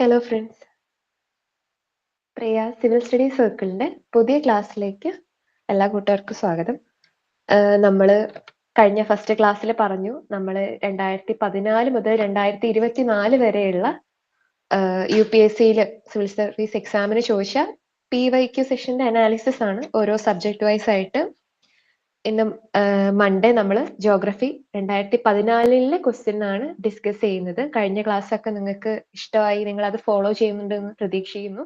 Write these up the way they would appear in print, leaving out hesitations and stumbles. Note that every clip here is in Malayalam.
ഹലോ ഫ്രണ്ട്സ്, പ്രിയ സിവിൽ സ്റ്റഡി സർക്കിളിന്റെ പുതിയ ക്ലാസ്സിലേക്ക് എല്ലാ കൂട്ടുകാർക്കും സ്വാഗതം. നമ്മൾ കഴിഞ്ഞ ഫസ്റ്റ് ക്ലാസ്സിൽ പറഞ്ഞു നമ്മൾ 2014 മുതൽ 2024 വരെയുള്ള UPSC സിവിൽ സർവീസ് എക്സാമിന് ചോദിച്ച PYQ സെഷന്റെ അനാലിസിസ് ആണ് ഓരോ സബ്ജക്ട് വൈസ് ആയിട്ട്. ഇന്ന് മൺഡേ നമ്മൾ ജോഗ്രഫി 2014 ക്വസ്റ്റ്യൻ ആണ് ഡിസ്കസ് ചെയ്യുന്നത്. കഴിഞ്ഞ ക്ലാസ് ഒക്കെ നിങ്ങൾക്ക് ഇഷ്ടമായി, നിങ്ങൾ അത് ഫോളോ ചെയ്യുന്നുണ്ടെന്ന് പ്രതീക്ഷിക്കുന്നു.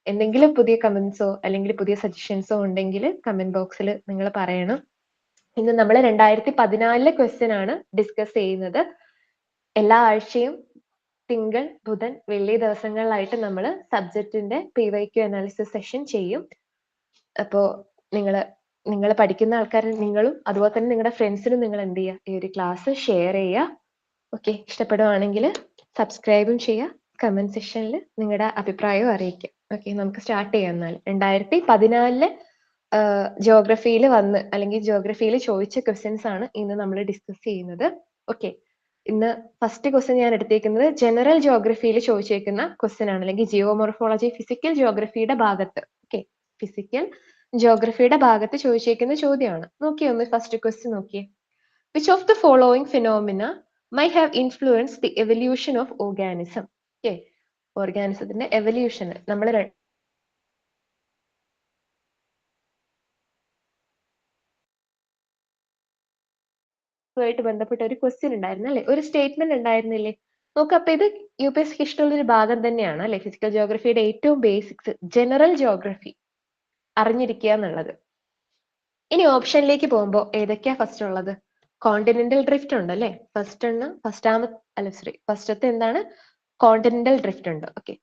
എന്തെങ്കിലും പുതിയ കമന്റ്സോ അല്ലെങ്കിൽ പുതിയ സജഷൻസോ ഉണ്ടെങ്കിൽ കമന്റ് ബോക്സിൽ നിങ്ങൾ പറയണം. ഇന്ന് നമ്മൾ 2014 ക്വസ്റ്റ്യൻ ആണ് ഡിസ്കസ് ചെയ്യുന്നത്. എല്ലാ ആഴ്ചയും തിങ്കൾ, ബുധൻ, വെള്ളി ദിവസങ്ങളിലായിട്ട് നമ്മൾ സബ്ജക്റ്റിന്റെ PYQ അനാലിസിസ് സെഷൻ ചെയ്യും. അപ്പോൾ നിങ്ങൾ പഠിക്കുന്ന ആൾക്കാർ നിങ്ങളും അതുപോലെ തന്നെ നിങ്ങളുടെ ഫ്രണ്ട്സിനും നിങ്ങൾ എന്ത് ചെയ്യുക, ഈ ഒരു ക്ലാസ് ഷെയർ ചെയ്യുക. ഓക്കെ, ഇഷ്ടപ്പെടുവാണെങ്കിൽ സബ്സ്ക്രൈബും ചെയ്യുക. കമന്റ് സെക്ഷനിൽ നിങ്ങളുടെ അഭിപ്രായവും അറിയിക്കുക. ഓക്കെ, നമുക്ക് സ്റ്റാർട്ട് ചെയ്യാം. എന്നാൽ 2014 ജോഗ്രഫിയിൽ വന്ന് അല്ലെങ്കിൽ ജോഗ്രഫിയിൽ ചോദിച്ച ക്വസ്റ്റ്യൻസ് ആണ് ഇന്ന് നമ്മൾ ഡിസ്കസ് ചെയ്യുന്നത്. ഓക്കെ, ഇന്ന് ഫസ്റ്റ് ക്വസ്റ്റ്യൻ ഞാൻ എടുത്തേക്കുന്നത് ജനറൽ ജോഗ്രഫിയിൽ ചോദിച്ചേക്കുന്ന ക്വസ്റ്റ്യൻ ആണ്, അല്ലെങ്കിൽ ജിയോമോർഫോളജി ഫിസിക്കൽ ജോഗ്രഫിയുടെ ഭാഗത്ത്. ഓക്കെ, ഫിസിക്കൽ ജോഗ്രഫിയുടെ ഭാഗത്ത് ചോദിച്ചേക്കുന്ന ചോദ്യമാണ്. നോക്കിയേ, ഒന്ന് ഫസ്റ്റ് ക്വസ്റ്റ്യൻ നോക്കിയേ. Which of the following phenomena might have influenced the evolution of organism? Okay, ഓർഗാനിസത്തിന്റെ എവല്യൂഷൻ നമ്മൾ ആയിട്ട് ബന്ധപ്പെട്ട ഒരു ക്വസ്റ്റ്യൻ ഉണ്ടായിരുന്നു അല്ലെ, ഒരു സ്റ്റേറ്റ്മെന്റ് ഉണ്ടായിരുന്നില്ലേ? നോക്ക്, അപ്പൊ ഇത് UPSC ഇഷ്ടമുള്ള ഒരു ഭാഗം തന്നെയാണ് അല്ലെ. ഫിസിക്കൽ ജോഗ്രഫിയുടെ ഏറ്റവും ബേസിക്സ് ജനറൽ ജോഗ്രഫി അറിഞ്ഞിരിക്കുക എന്നുള്ളത്. ഇനി ഓപ്ഷനിലേക്ക് പോകുമ്പോൾ ഏതൊക്കെയാ ഫസ്റ്റ് ഉള്ളത്? കോണ്ടിനെന്റൽ ഡ്രിഫ്റ്റ് ഉണ്ട് അല്ലെ. ഫസ്റ്റത്തെ എന്താണ്? കോണ്ടിനെന്റൽ ഡ്രിഫ്റ്റ് ഉണ്ട്. ഓക്കെ,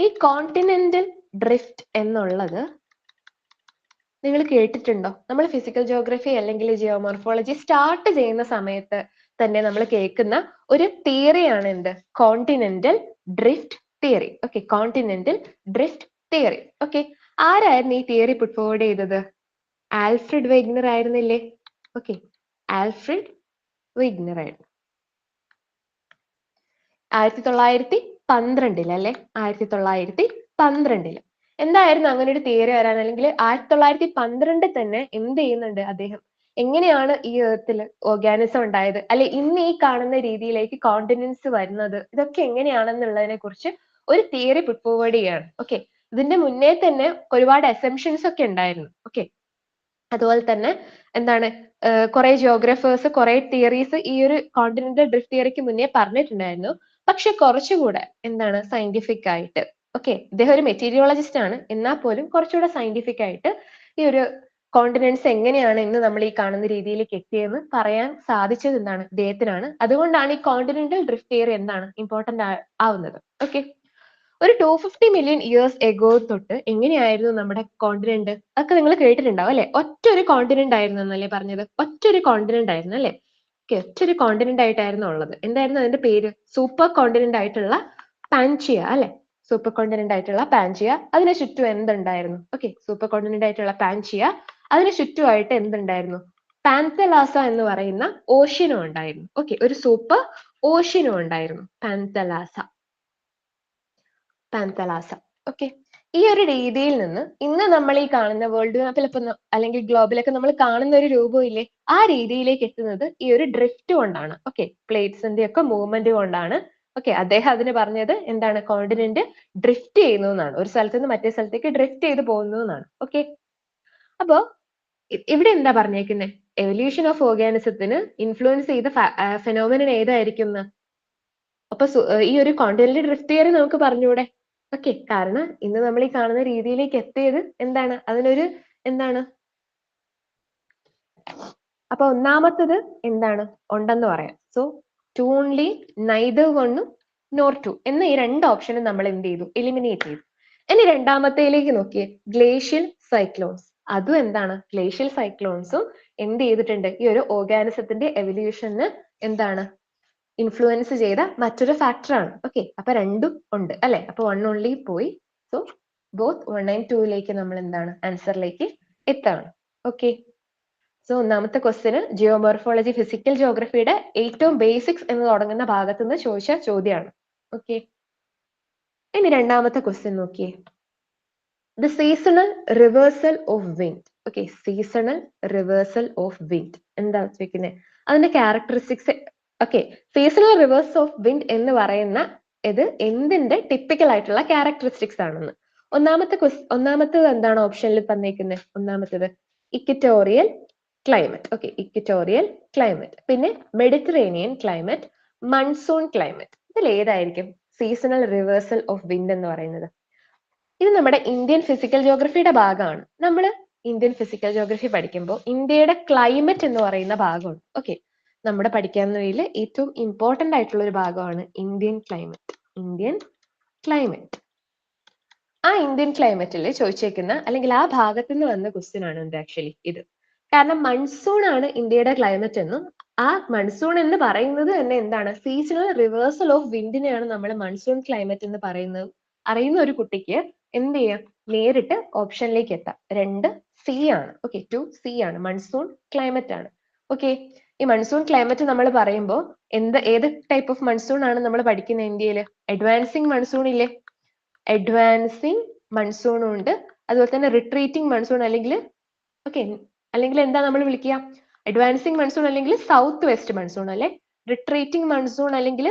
ഈ കോണ്ടിനെന്റൽ ഡ്രിഫ്റ്റ് എന്നുള്ളത് നിങ്ങൾ കേട്ടിട്ടുണ്ടോ? നമ്മൾ ഫിസിക്കൽ ജോഗ്രഫി അല്ലെങ്കിൽ ജിയോമോർഫോളജി സ്റ്റാർട്ട് ചെയ്യുന്ന സമയത്ത് തന്നെ നമ്മൾ കേൾക്കുന്ന ഒരു തിയറിയാണ് എന്ത്? Continental drift theory. Okay, continental drift theory. Okay, ആരായിരുന്നു ഈ തിയറി പുട്ട് ഫോർവേഡ് ചെയ്തത്? ആൽഫ്രഡ് വെഗ്നർ ആയിരുന്നില്ലേ? ഓക്കെ, ആൽഫ്രഡ് വെഗ്നർ ആയിരുന്നു 1912 അല്ലെ. 1912 എന്തായിരുന്നു അങ്ങനെ ഒരു തിയറി വരാൻ? അല്ലെങ്കിൽ 1912 തന്നെ എന്ത് ചെയ്യുന്നുണ്ട് അദ്ദേഹം? എങ്ങനെയാണ് ഈ എർത്തിൽ ഓർഗാനിസം ഉണ്ടായത്, അല്ലെ ഇന്ന് ഈ കാണുന്ന രീതിയിലേക്ക് കോണ്ടിനെന്റ്സ് വരുന്നത്, ഇതൊക്കെ എങ്ങനെയാണെന്നുള്ളതിനെ കുറിച്ച് ഒരു തിയറി പുട്ട് ഫോർവേഡ് ചെയ്യാണ്. ഓക്കെ, ഇതിന്റെ മുന്നേ തന്നെ ഒരുപാട് അസംഷൻസ് ഒക്കെ ഉണ്ടായിരുന്നു. ഓക്കെ, അതുപോലെ തന്നെ എന്താണ്, കുറെ ജോഗ്രഫേഴ്സ് കുറെ തിയറീസ് ഈ ഒരു കോണ്ടിനെന്റൽ ഡ്രിഫ്റ്റ് തിയറിക്ക് മുന്നേ പറഞ്ഞിട്ടുണ്ടായിരുന്നു. പക്ഷെ കുറച്ചുകൂടെ എന്താണ് സയന്റിഫിക് ആയിട്ട്, ഓക്കെ, ഇദ്ദേഹം ഒരു മെറ്റീരിയോളജിസ്റ്റ് ആണ്, എന്നാൽ പോലും കുറച്ചുകൂടെ സയന്റിഫിക് ആയിട്ട് ഈ ഒരു കോണ്ടിനെന്റ്സ് എങ്ങനെയാണ് ഇന്ന് നമ്മൾ ഈ കാണുന്ന രീതിയിലേക്ക് എത്തിയെന്ന് പറയാൻ സാധിച്ചത് എന്താണ്? ഇദ്ദേഹത്തിനാണ്. അതുകൊണ്ടാണ് ഈ കോണ്ടിനെന്റൽ ഡ്രിഫ്റ്റ് തിയറി എന്താണ് ഇമ്പോർട്ടന്റ് ആവുന്നത്. ഓക്കെ, ഒരു 250 മില്യൺ ഇയേഴ്സ് എഗോ തൊട്ട് എങ്ങനെയായിരുന്നു നമ്മുടെ കോണ്ടിനെന്റ്? അതൊക്കെ നിങ്ങൾ കേട്ടിട്ടുണ്ടാവും അല്ലെ. ഒറ്റ ഒരു കോണ്ടിനെന്റ് ആയിരുന്നു എന്നല്ലേ പറഞ്ഞത്? ഒറ്റ ഒരു കോണ്ടിനെന്റ് ആയിരുന്നു അല്ലെ. ഓക്കെ, ഒറ്റ ഒരു കോണ്ടിനെന്റ് ആയിട്ടായിരുന്നു ഉള്ളത്. എന്തായിരുന്നു അതിന്റെ പേര്? സൂപ്പർ കോണ്ടിനെന്റ് ആയിട്ടുള്ള പാൻജിയ അല്ലെ. സൂപ്പർ കോണ്ടിനെന്റ് ആയിട്ടുള്ള പാൻജിയ. അതിന് ചുറ്റും എന്തുണ്ടായിരുന്നു? ഓക്കെ, സൂപ്പർ കോണ്ടിനെന്റ് ആയിട്ടുള്ള പാൻജിയ, അതിന് ചുറ്റുമായിട്ട് എന്തുണ്ടായിരുന്നു? പാന്തലാസ എന്ന് പറയുന്ന ഓഷ്യനും ഉണ്ടായിരുന്നു. ഓക്കെ, ഒരു സൂപ്പർ ഓഷ്യനും ഉണ്ടായിരുന്നു, പാന്തലാസ. ഓക്കെ, ഈ ഒരു രീതിയിൽ നിന്ന് ഇന്ന് നമ്മൾ ഈ കാണുന്ന വേൾഡ് മാപ്പിൽ അല്ലെങ്കിൽ ഗ്ലോബിലൊക്കെ നമ്മൾ കാണുന്ന ഒരു രൂപം ഇല്ലേ, ആ രീതിയിലേക്ക് എത്തുന്നത് ഈ ഒരു ഡ്രിഫ്റ്റ് കൊണ്ടാണ്. ഓക്കെ, പ്ലേറ്റ്സിന്റെ ഒക്കെ മൂവ്മെന്റ് കൊണ്ടാണ്. ഓക്കെ, അദ്ദേഹം അതിന് പറഞ്ഞത് എന്താണ്? കോണ്ടിനെന്റ് ഡ്രിഫ്റ്റ് ചെയ്യുന്നു എന്നാണ്. ഒരു സ്ഥലത്ത് നിന്ന് മറ്റേ സ്ഥലത്തേക്ക് ഡ്രിഫ്റ്റ് ചെയ്ത് പോകുന്നു എന്നാണ്. ഓക്കെ, അപ്പോ ഇവിടെ എന്താ പറഞ്ഞേക്കുന്നത്? എവല്യൂഷൻ ഓഫ് ഓർഗാനിസത്തിന് ഇൻഫ്ലുവൻസ് ചെയ്ത ഫെനോമിനൻ ഏതായിരിക്കും? അപ്പൊ ഈ ഒരു കോണ്ടിനെന്റൽ ഡ്രിഫ്റ്റ് തിയറി നമുക്ക് പറഞ്ഞൂടെ? ഓക്കെ, കാരണം ഇന്ന് നമ്മൾ ഈ കാണുന്ന രീതിയിലേക്ക് എത്തിയത് എന്താണ്? അതിനൊരു എന്താണ്? അപ്പൊ ഒന്നാമത്തത് എന്താണ് ഉണ്ടെന്ന് പറയാം. സോ ടു ഓൺലി, നൈദർ വണ്ണും നോർ ടു എന്ന ഈ രണ്ട് ഓപ്ഷനും നമ്മൾ എന്ത് ചെയ്തു? എലിമിനേറ്റ് ചെയ്തു. ഇനി രണ്ടാമത്തേലേക്ക് നോക്കിയേ, ഗ്ലേഷ്യൽ സൈക്ലോൺസ്. അതും എന്താണ്? ഗ്ലേഷ്യൽ സൈക്ലോൺസും എന്ത് ചെയ്തിട്ടുണ്ട്? ഈ ഒരു ഓർഗാനിസത്തിന്റെ എവല്യൂഷന് എന്താണ് ഇൻഫ്ലുവൻസ് ചെയ്ത മറ്റൊരു ഫാക്ടറാണ്. ഓക്കെ, അപ്പൊ രണ്ടും ഉണ്ട് അല്ലെ. അപ്പൊ 1 ഓൺലി പോയി. സോ ബോത്ത് 1 and 2 നമ്മൾ എന്താണ് ആൻസറിലേക്ക് എത്താണ്. ഓക്കെ, സോ ഒന്നാമത്തെ ക്വസ്റ്റ്യന് ജിയോമോർഫോളജി ഫിസിക്കൽ ജോഗ്രഫിയുടെ ഏറ്റവും ബേസിക്സ് എന്ന് തുടങ്ങുന്ന ഭാഗത്ത് നിന്ന് ചോദിച്ച ചോദ്യമാണ്. ഓക്കെ, ഇനി രണ്ടാമത്തെ ക്വസ്റ്റ്യൻ നോക്കിയേ. The seasonal reversal of wind. Okay, seasonal reversal of wind എന്താ വെക്കുന്നത്? അതിന്റെ characteristics. Okay, seasonal reverse of wind എന്ന് പറയുന്ന ഇത് എന്തിന്റെ ടിപ്പിക്കൽ ആയിട്ടുള്ള ക്യാരക്ടറിസ്റ്റിക്സ് ആണെന്ന്. ഒന്നാമത്തത് എന്താണ് ഓപ്ഷനിൽ തന്നേക്കുന്നത്? ഒന്നാമത്തത് equatorial climate. Okay, equatorial climate. പിന്നെ മെഡിറ്ററേനിയൻ ക്ലൈമറ്റ്, മൺസൂൺ ക്ലൈമറ്റ്. ഇതിൽ ഏതായിരിക്കും സീസണൽ റിവേഴ്സൽ ഓഫ് വിൻഡ് എന്ന് പറയുന്നത്? ഇത് നമ്മുടെ ഇന്ത്യൻ ഫിസിക്കൽ ജോഗ്രഫിയുടെ ഭാഗമാണ്. നമ്മൾ ഇന്ത്യൻ ഫിസിക്കൽ ജോഗ്രഫി പഠിക്കുമ്പോൾ ഇന്ത്യയുടെ ക്ലൈമറ്റ് എന്ന് പറയുന്ന ഭാഗമുണ്ട്. ഓക്കെ, നമ്മുടെ പഠിക്കാവുന്നതിൽ ഏറ്റവും ഇമ്പോർട്ടന്റ് ആയിട്ടുള്ള ഒരു ഭാഗമാണ് ഇന്ത്യൻ ക്ലൈമറ്റ്. Indian climate. ആ ഇന്ത്യൻ ക്ലൈമറ്റിൽ ചോദിച്ചേക്കുന്ന അല്ലെങ്കിൽ ആ ഭാഗത്ത് നിന്ന് വന്ന ക്വസ്റ്റ്യൻ ആണ് എന്ത് ആക്ച്വലി ഇത്. കാരണം മൺസൂൺ ആണ് ഇന്ത്യയുടെ ക്ലൈമറ്റ് എന്നും ആ മൺസൂൺ എന്ന് പറയുന്നത് തന്നെ എന്താണ്, സീസണൽ റിവേഴ്സൽ ഓഫ് വിൻഡിനെയാണ് നമ്മൾ മൺസൂൺ ക്ലൈമറ്റ് എന്ന് പറയുന്നത്. അറിയുന്ന ഒരു കുട്ടിക്ക് എന്ത് ചെയ്യാം, നേരിട്ട് ഓപ്ഷനിലേക്ക് എത്താം. 2 സി ആണ്. ഓക്കെ, 2 സി ആണ്, മൺസൂൺ ക്ലൈമറ്റ് ആണ്. ഓക്കെ, ഈ മൺസൂൺ ക്ലൈമറ്റ് നമ്മൾ പറയുമ്പോൾ ഏത് ടൈപ്പ് ഓഫ് മൺസൂൺ ആണ് നമ്മൾ പഠിക്കുന്നത് ഇന്ത്യയിൽ? അഡ്വാൻസിങ് മൺസൂൺ ഇല്ലേ? അഡ്വാൻസിങ് മൺസൂണും ഉണ്ട്, അതുപോലെ തന്നെ റിട്രീറ്റിംഗ് മൺസൂൺ അല്ലെങ്കിൽ എന്താ നമ്മൾ വിളിക്കുക? അഡ്വാൻസിങ് മൺസൂൺ അല്ലെങ്കിൽ സൗത്ത് വെസ്റ്റ് മൺസൂൺ അല്ലെ? റിട്രീറ്റിംഗ് മൺസൂൺ അല്ലെങ്കിൽ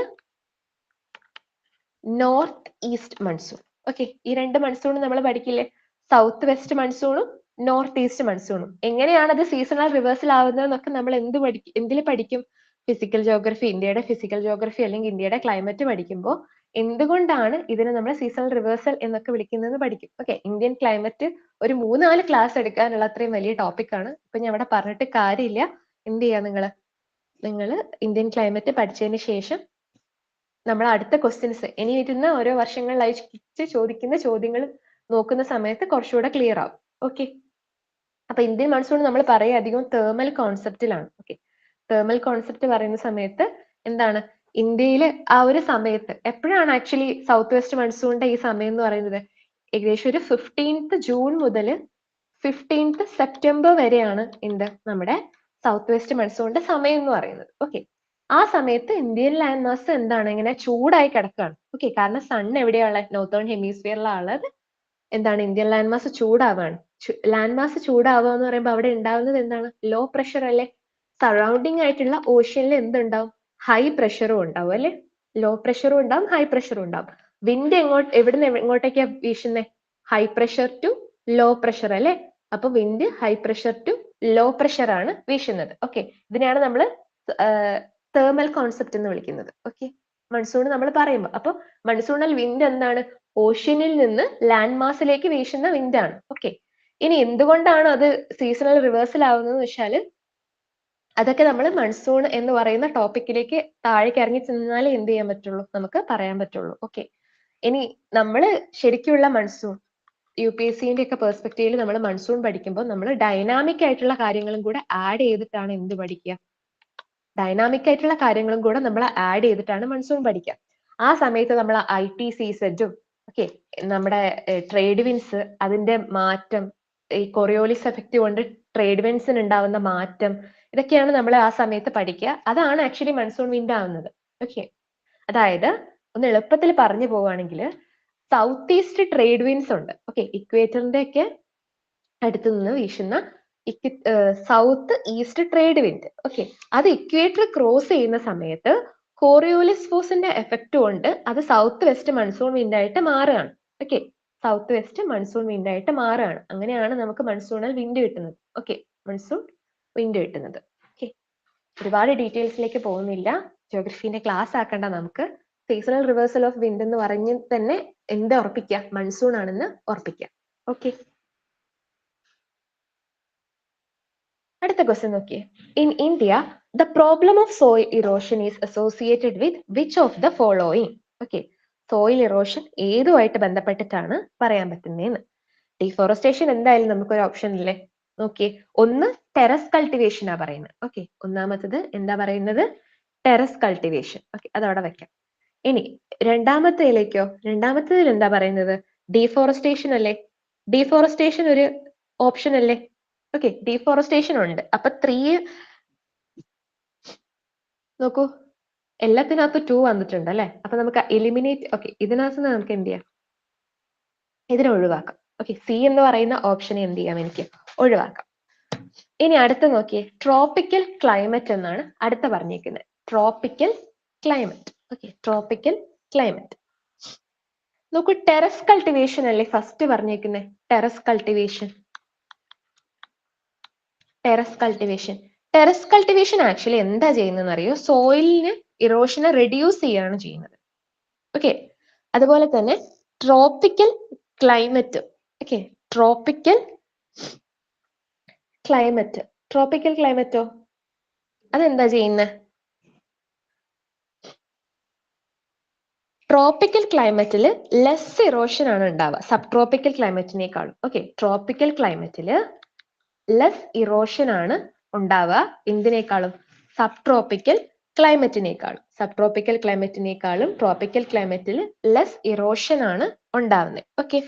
നോർത്ത് ഈസ്റ്റ് മൺസൂൺ. ഓക്കെ, ഈ 2 മൺസൂൺ നമ്മൾ പഠിക്കില്ലേ? സൗത്ത് വെസ്റ്റ് മൺസൂണും നോർത്ത് ഈസ്റ്റ് മൺസൂണും. എങ്ങനെയാണ് അത് സീസണൽ റിവേഴ്സൽ ആവുന്നതെന്നൊക്കെ നമ്മൾ എന്തിൽ പഠിക്കും? ഫിസിക്കൽ ജോഗ്രഫി, ഇന്ത്യയുടെ ഫിസിക്കൽ ജോഗ്രഫി അല്ലെങ്കിൽ ഇന്ത്യയുടെ ക്ലൈമറ്റ് പഠിക്കുമ്പോൾ എന്തുകൊണ്ടാണ് ഇതിനെ നമ്മൾ സീസണൽ റിവേഴ്സൽ എന്നൊക്കെ വിളിക്കുന്നതെന്ന് പഠിക്കും. ഓക്കെ, ഇന്ത്യൻ ക്ലൈമറ്റ് ഒരു 3-4 ക്ലാസ് എടുക്കാനുള്ള അത്രയും വലിയ ടോപ്പിക് ആണ്. ഇപ്പൊ ഞാൻ അവിടെ പറഞ്ഞിട്ട് കാര്യമില്ല. എന്ത് ചെയ്യാ നിങ്ങൾ ഇന്ത്യൻ ക്ലൈമറ്റ് പഠിച്ചതിന് ശേഷം നമ്മൾ അടുത്ത ക്വസ്റ്റ്യൻസ് ഇനി വരുന്ന ഓരോ വർഷങ്ങളിലായി ചോദിക്കുന്ന ചോദ്യങ്ങൾ നോക്കുന്ന സമയത്ത് കുറച്ചുകൂടെ ക്ലിയർ ആവും. ഓക്കെ, അപ്പൊ ഇന്ത്യൻ മൺസൂൺ നമ്മൾ പറയുക അധികം തേർമൽ കോൺസെപ്റ്റിലാണ്. ഓക്കെ, തേർമൽ കോൺസെപ്റ്റ് പറയുന്ന സമയത്ത് എന്താണ്, ഇന്ത്യയിൽ ആ ഒരു സമയത്ത് എപ്പോഴാണ് ആക്ച്വലി സൗത്ത് വെസ്റ്റ് മൺസൂണിന്റെ ഈ സമയം എന്ന് പറയുന്നത്? ഏകദേശം ഒരു 15th ജൂൺ മുതൽ 15th സെപ്റ്റംബർ വരെയാണ് നമ്മുടെ സൗത്ത് വെസ്റ്റ് മൺസൂണിന്റെ സമയം എന്ന് പറയുന്നത്. ഓക്കെ, ആ സമയത്ത് ഇന്ത്യൻ ലാൻഡ് മാസ് എന്താണ്, ഇങ്ങനെ ചൂടായി കിടക്കുകയാണ്. ഓക്കെ, കാരണം സൺ എവിടെയുള്ള നോർത്തേൺ ഹെമിസ്ഫിയറിലുള്ളത് എന്താണ്, ഇന്ത്യൻ ലാൻഡ് മാസ് ചൂടാവാണ്. ലാൻഡ് മാസ് ചൂടാവുക എന്ന് പറയുമ്പോൾ അവിടെ ഉണ്ടാവുന്നത് എന്താണ്, ലോ പ്രഷർ അല്ലെ? സറൗണ്ടിങ് ആയിട്ടുള്ള ഓഷ്യനിൽ എന്തുണ്ടാവും, ഹൈ പ്രഷറും ഉണ്ടാവും അല്ലെ? ലോ പ്രഷറും ഉണ്ടാവും, ഹൈ പ്രഷറും ഉണ്ടാവും. വിൻഡ് എവിടുന്ന് എങ്ങോട്ടേക്കാ വീശുന്നത്? High pressure to low pressure അല്ലെ? അപ്പൊ wind high pressure to low pressure ആണ് വീശുന്നത്. ഓക്കെ, ഇതിനെയാണ് നമ്മൾ തേർമൽ കോൺസെപ്റ്റ് എന്ന് വിളിക്കുന്നത്. ഓക്കെ, മൺസൂൺ നമ്മൾ പറയുമ്പോൾ അപ്പൊ മൺസൂണൽ വിൻഡ് എന്താണ്, ഓഷ്യനിൽ നിന്ന് ലാൻഡ് മാസിലേക്ക് വീശുന്ന വിൻഡാണ്. ഓക്കെ, ഇനി എന്തുകൊണ്ടാണ് അത് സീസണൽ റിവേഴ്സൽ ആവുന്നതെന്ന് വെച്ചാൽ അതൊക്കെ നമ്മൾ മൺസൂൺ എന്ന് പറയുന്ന ടോപ്പിക്കിലേക്ക് താഴേക്ക് ഇറങ്ങി ചെന്നാലേ എന്ത് ചെയ്യാൻ പറ്റുള്ളൂ, നമുക്ക് പറയാൻ പറ്റുള്ളൂ. ഓക്കെ, ഇനി നമ്മൾ ശരിക്കുള്ള മൺസൂൺ UPSCന്റെ ഒക്കെ പെർസ്പെക്റ്റീവിൽ നമ്മൾ മൺസൂൺ പഠിക്കുമ്പോൾ നമ്മൾ ഡൈനാമിക് ആയിട്ടുള്ള കാര്യങ്ങളും കൂടെ ആഡ് ചെയ്തിട്ടാണ് എന്ത് പഠിക്കുക, ഡൈനാമിക് ആയിട്ടുള്ള കാര്യങ്ങളും കൂടെ നമ്മൾ ആഡ് ചെയ്തിട്ടാണ് മൺസൂൺ പഠിക്കുക. ആ സമയത്ത് നമ്മൾ ITCZഉം ഓക്കെ, നമ്മുടെ ട്രേഡ് വിൻസ്, അതിന്റെ മാറ്റം, ഈ കൊറിയോളിസ് എഫക്റ്റ് കൊണ്ട് ട്രേഡ് വിൻസിന് ഉണ്ടാവുന്ന മാറ്റം, ഇതൊക്കെയാണ് നമ്മൾ ആ സമയത്ത് പഠിക്കുക. അതാണ് ആക്ച്വലി മൺസൂൺ വിൻഡ് ആവുന്നത്. ഓക്കെ, അതായത് ഒന്ന് എളുപ്പത്തിൽ പറഞ്ഞു പോവുകയാണെങ്കിൽ സൗത്ത് ഈസ്റ്റ് ട്രേഡ് വിൻസ് ഉണ്ട്. ഓക്കെ, ഇക്വേറ്ററിന്റെ ഒക്കെ അടുത്ത് നിന്ന് വീശുന്ന south east trade wind. Okay, അത് ഇക്വേറ്റർ ക്രോസ് ചെയ്യുന്ന സമയത്ത് കോറിയോലിസ് ഫോഴ്സിന്റെ എഫക്റ്റ് കൊണ്ട് അത് സൗത്ത് വെസ്റ്റ് മൺസൂൺ വിൻഡ് ആയിട്ട് മാറുകയാണ്. Okay, south west monsoon wind ആയിട്ട് മാറുകയാണ്. അങ്ങനെയാണ് നമുക്ക് മൺസൂണൽ വിൻഡ് കിട്ടുന്നത്. ഓക്കെ, മൺസൂൺ വിൻഡ് കിട്ടുന്നത്. ഓക്കെ, ഒരുപാട് ഡീറ്റെയിൽസിലേക്ക് പോകുന്നില്ല, ജോഗ്രഫീന്റെ ക്ലാസ് ആക്കണ്ട. നമുക്ക് സീസണൽ റിവേഴ്സൽ ഓഫ് വിൻഡ് എന്ന് പറഞ്ഞ് തന്നെ എന്ത് ഉറപ്പിക്കുക, മൺസൂൺ ആണെന്ന് ഉറപ്പിക്കുക. ഓക്കെ, അടുത്ത ക്വസ്റ്റ്യൻ നോക്കിയേ. In India the problem of soil erosion is associated with which of the following? Okay, soil erosion ഏതുമായിട്ട് ബന്ധപ്പെട്ടിട്ടാണ് പറയാൻ പറ്റുന്നതെന്ന്. ഡിഫോറസ്റ്റേഷൻ എന്തായാലും നമുക്കൊരു ഓപ്ഷൻ ഇല്ലേ? നോക്കിയേ, ഒന്ന് ടെറസ് കൾട്ടിവേഷൻ ആ പറയുന്നത്. ഓക്കെ, ഒന്നാമത്തത് എന്താ പറയുന്നത്, ടെറസ് കൾട്ടിവേഷൻ. ഓക്കെ, അതവിടെ വെക്കാം. ഇനി രണ്ടാമത്തേതിൽ എന്താ പറയുന്നത്, ഡീഫോറസ്റ്റേഷൻ അല്ലേ? ഡീഫോറസ്റ്റേഷൻ ഒരു ഓപ്ഷൻ അല്ലേ? ഓക്കെ, ഡീഫോറസ്റ്റേഷൻ ഉണ്ട്. അപ്പൊ 3 നോക്കൂ, എല്ലാത്തിനകത്ത് 2 വന്നിട്ടുണ്ട് അല്ലെ? അപ്പൊ നമുക്ക് എലിമിനേറ്റ്. ഓക്കെ, ഇതിനകത്ത് നമുക്ക് എന്ത് ചെയ്യാം, ഇതിനെ ഒഴിവാക്കാം. ഓക്കെ, സി എന്ന് പറയുന്ന ഓപ്ഷനെ എന്ത് ചെയ്യാം, എനിക്ക് ഒഴിവാക്കാം. ഇനി അടുത്ത നോക്കിയേ, ട്രോപ്പിക്കൽ ക്ലൈമറ്റ് എന്നാണ് അടുത്ത പറഞ്ഞിരിക്കുന്നത്. Tropical climate. Okay, tropical climate. നോക്കൂ, ടെറസ് കൾട്ടിവേഷൻ അല്ലേ ഫസ്റ്റ് പറഞ്ഞേക്കുന്നത്. Terrace cultivation. Terrace cultivation. Terrace cultivation actually എന്താ ചെയ്യുന്നതെന്ന് അറിയോ? സോയിലിന് ഇറോഷനെ റെഡ്യൂസ് ചെയ്യാണ് ചെയ്യുന്നത്. ഓക്കെ, അതുപോലെ തന്നെ tropical climate. Okay, tropical climate. Tropical ക്ലൈമറ്റോ അതെന്താ ചെയ്യുന്നത്? ട്രോപ്പിക്കൽ ക്ലൈമറ്റിൽ ലെസ് ഇറോഷൻ ആണ് ഉണ്ടാവുക സബ് ട്രോപ്പിക്കൽ ക്ലൈമറ്റിനേക്കാളും. ഓക്കെ, ട്രോപ്പിക്കൽ ക്ലൈമറ്റിൽ ലെസ് ഇറോഷൻ ആണ് ഉണ്ടാവുക എന്തിനേക്കാളും? സബ് ട്രോപ്പിക്കൽ ക്ലൈമറ്റിനേക്കാളും. സബ് ട്രോപ്പിക്കൽ ക്ലൈമറ്റിനേക്കാളും ട്രോപ്പിക്കൽ ക്ലൈമറ്റിൽ ലെസ് ഇറോഷൻ ആണ് ഉണ്ടാവുന്നത്. ഓക്കെ,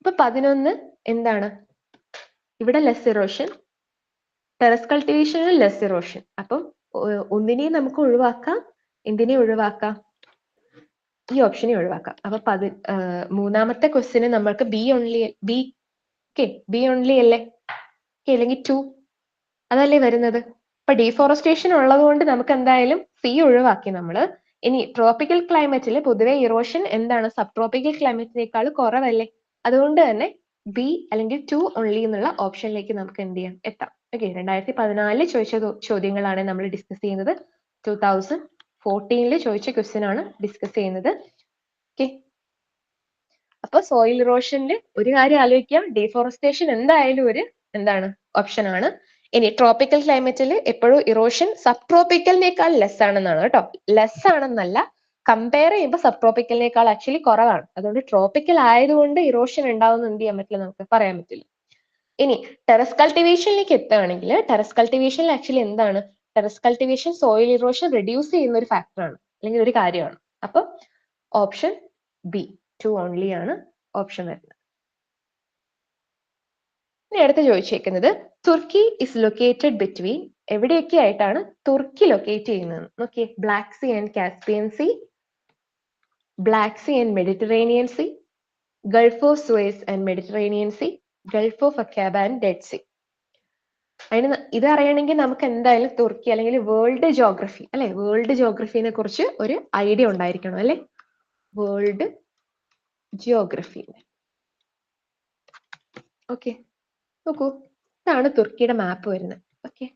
ഇപ്പൊ 11 എന്താണ്? ഇവിടെ ലെസ് ഇറോഷൻ, ടെറസ് കൾട്ടിവേഷനിൽ ലെസ് ഇറോഷൻ. അപ്പം ഒന്നിനെയും നമുക്ക് ഒഴിവാക്കാം. എന്തിനെ ഒഴിവാക്കാം? ഈ ഓപ്ഷനെ ഒഴിവാക്കാം. അപ്പൊ മൂന്നാമത്തെ ക്വസ്റ്റിന് നമ്മൾക്ക് ബി ഓൺലി, ബി ഓൺലി അല്ലേ? അല്ലെങ്കിൽ 2 അതല്ലേ വരുന്നത്. ഇപ്പൊ ഡീഫോറസ്റ്റേഷൻ ഉള്ളത് കൊണ്ട് നമുക്ക് എന്തായാലും സി ഒഴിവാക്കി നമ്മള്. ഇനി ട്രോപ്പിക്കൽ ക്ലൈമറ്റിൽ പൊതുവെ ഇറോഷൻ എന്താണ്? സബ് ട്രോപ്പിക്കൽ ക്ലൈമറ്റിനേക്കാൾ കുറവല്ലേ? അതുകൊണ്ട് തന്നെ ബി അല്ലെങ്കിൽ 2 ഓൺലി എന്നുള്ള ഓപ്ഷനിലേക്ക് നമുക്ക് എന്ത് ചെയ്യാം, എത്താം. ഓക്കെ, 2014 ചോദിച്ച ചോദ്യങ്ങളാണ് നമ്മൾ ഡിസ്കസ് ചെയ്യുന്നത്. 2014 ചോദിച്ച ക്വസ്റ്റ്യൻ ആണ് ഡിസ്കസ് ചെയ്യുന്നത്. ഓക്കെ, അപ്പൊ സോയിൽ ഇറോഷനിൽ ഒരു കാര്യം ആലോചിക്കാം, ഡീഫോറസ്റ്റേഷൻ എന്തായാലും ഒരു എന്താണ് ഓപ്ഷൻ ആണ്. ഇനി ട്രോപ്പിക്കൽ ക്ലൈമറ്റിൽ എപ്പോഴും ഇറോഷൻ സബ് ട്രോപ്പിക്കലിനേക്കാൾ ലെസ് ആണെന്നാണ് കേട്ടോ. ലെസ് ആണെന്നല്ല, കമ്പയർ ചെയ്യുമ്പോൾ സബ് ട്രോപ്പിക്കലിനേക്കാൾ ആക്ച്വലി കുറവാണ്. അതുകൊണ്ട് ട്രോപ്പിക്കൽ ആയതുകൊണ്ട് ഇറോഷൻ ഉണ്ടാവുന്ന എന്ത് ചെയ്യാൻ പറ്റില്ല, നമുക്ക് പറയാൻ പറ്റില്ല. ഇനി ടെറസ് കൾട്ടിവേഷനിലേക്ക് എത്തുകയാണെങ്കിൽ ടെറസ് കൾട്ടിവേഷനിൽ ആക്ച്വലി എന്താണ്? Terrace cultivation soil erosion reduce ചെയ്യുന്ന ഒരു ഫാക്ടറാണ് അല്ലെങ്കിൽ ഒരു കാര്യമാണ്. അപ്പൊ ഓപ്ഷൻ ബി 2 ഓൺലി ആണ് ഓപ്ഷൻ വരുന്നത്. ഇനി അടുത്ത് ചോദിച്ചേക്കുന്നത്, തുർക്കി ഇസ് ലൊക്കേറ്റഡ് ബിറ്റ്വീൻ. എവിടെയൊക്കെ ആയിട്ടാണ് തുർക്കി ലൊക്കേറ്റ് ചെയ്യുന്നത്? നോക്കിയേ, Black Sea and Caspian Sea, Black Sea and Mediterranean Sea, Gulf of Suez and Mediterranean Sea, Gulf of Aqaba and Dead Sea. അതിന് ഇത് അറിയണമെങ്കിൽ നമുക്ക് എന്തായാലും തുർക്കി അല്ലെങ്കിൽ വേൾഡ് ജോഗ്രഫി അല്ലെ, വേൾഡ് ജോഗ്രഫിനെ കുറിച്ച് ഒരു ഐഡിയ ഉണ്ടായിരിക്കണം അല്ലെ. World geography. ഓക്കെ, നോക്കൂ, ഇതാണ് തുർക്കിയുടെ മാപ്പ് വരുന്നത്. ഓക്കെ,